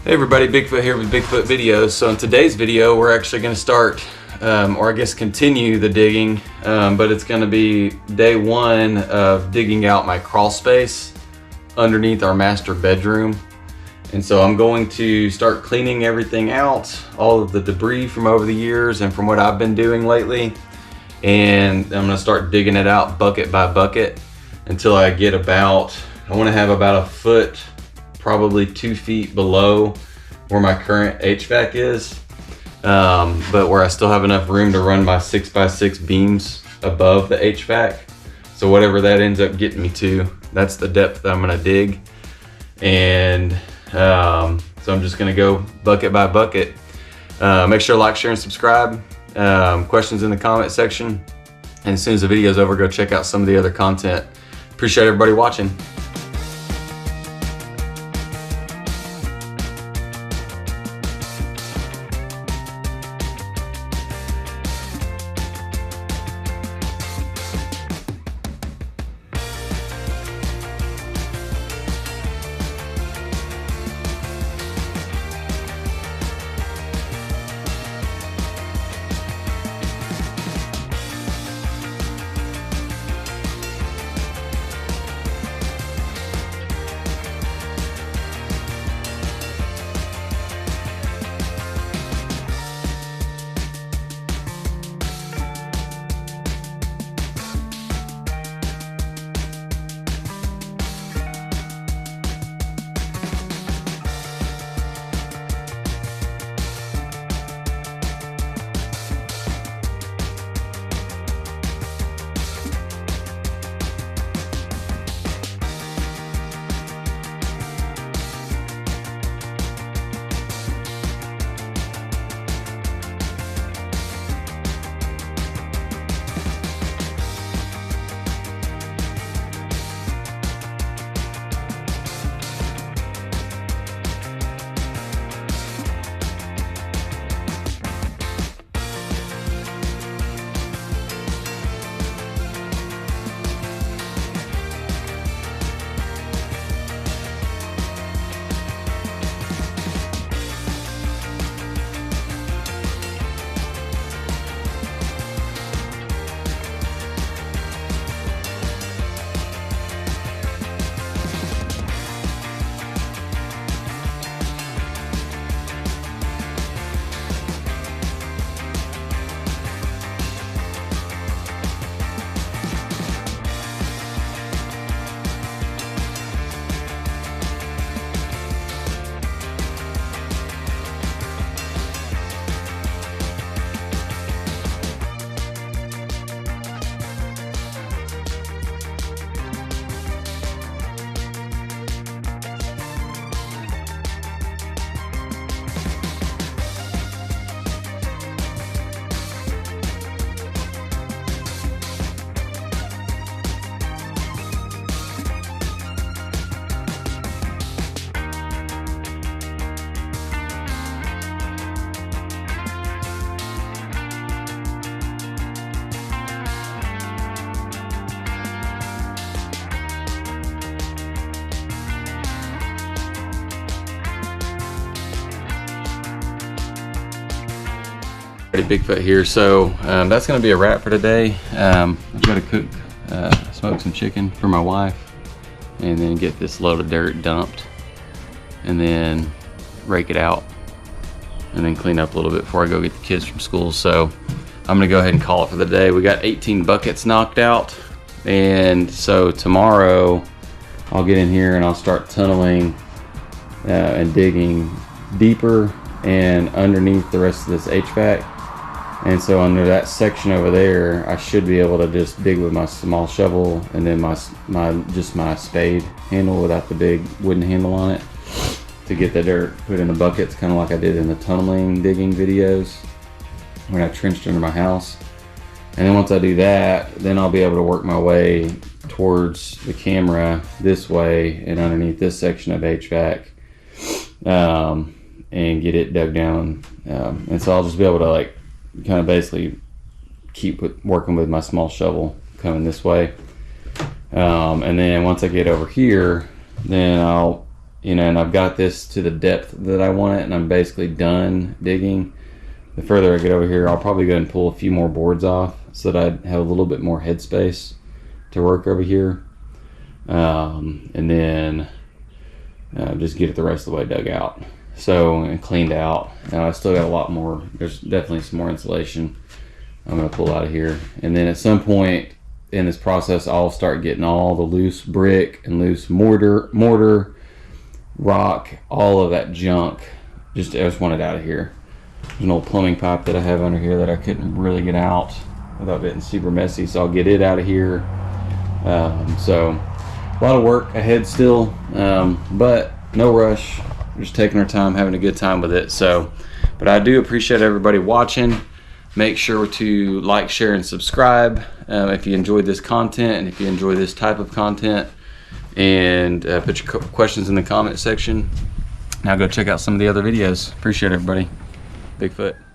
Hey everybody, Bigfoot here with Bigfoot Videos. So in today's video, we're actually going to start, or I guess continue the digging, but it's going to be day one of digging out my crawl space underneath our master bedroom. And so I'm going to start cleaning everything out, all of the debris from over the years and from what I've been doing lately. And I'm going to start digging it out bucket by bucket until I get about, I want to have about a foot, probably 2 feet below where my current HVAC is, but where I still have enough room to run my 6x6 beams above the HVAC. So whatever that ends up getting me to, that's the depth that I'm gonna dig. And so I'm just gonna go bucket by bucket. Make sure to like, share, and subscribe. Questions in the comment section. And as soon as the video's over, go check out some of the other content. Appreciate everybody watching. Bigfoot here. So that's going to be a wrap for today. I've got to cook, smoke some chicken for my wife, and then get this load of dirt dumped, and then rake it out, and then clean up a little bit before I go get the kids from school. So I'm going to go ahead and call it for the day. We got 18 buckets knocked out, and so tomorrow I'll get in here and I'll start tunneling and digging deeper and underneath the rest of this HVAC. And so under that section over there, I should be able to just dig with my small shovel and then my spade handle without the big wooden handle on it to get the dirt put in the buckets, kind of like I did in the tunneling digging videos when I trenched under my house. And then once I do that, then I'll be able to work my way towards the camera this way and underneath this section of HVAC and get it dug down. And so I'll just be able to like kind of basically keep working with my small shovel coming this way. And then once I get over here, then I'll you know, and I've got this to the depth that I want it, and I'm basically done digging. The further I get over here, I'll probably go and pull a few more boards off so that I have a little bit more headspace to work over here, and then just get it the rest of the way dug out, so, and cleaned out. Now I still got a lot more. There's definitely some more insulation I'm going to pull out of here, and then at some point in this process I'll start getting all the loose brick and loose mortar, rock, all of that junk. I just want it out of here. There's an old plumbing pipe that I have under here that I couldn't really get out without getting super messy, so I'll get it out of here. So a lot of work ahead still, but no rush. We're just taking our time, having a good time with it. So, but I do appreciate everybody watching. Make sure to like, share, and subscribe if you enjoyed this content and if you enjoy this type of content. And put your questions in the comment section. Now go check out some of the other videos. Appreciate it, everybody. Bigfoot.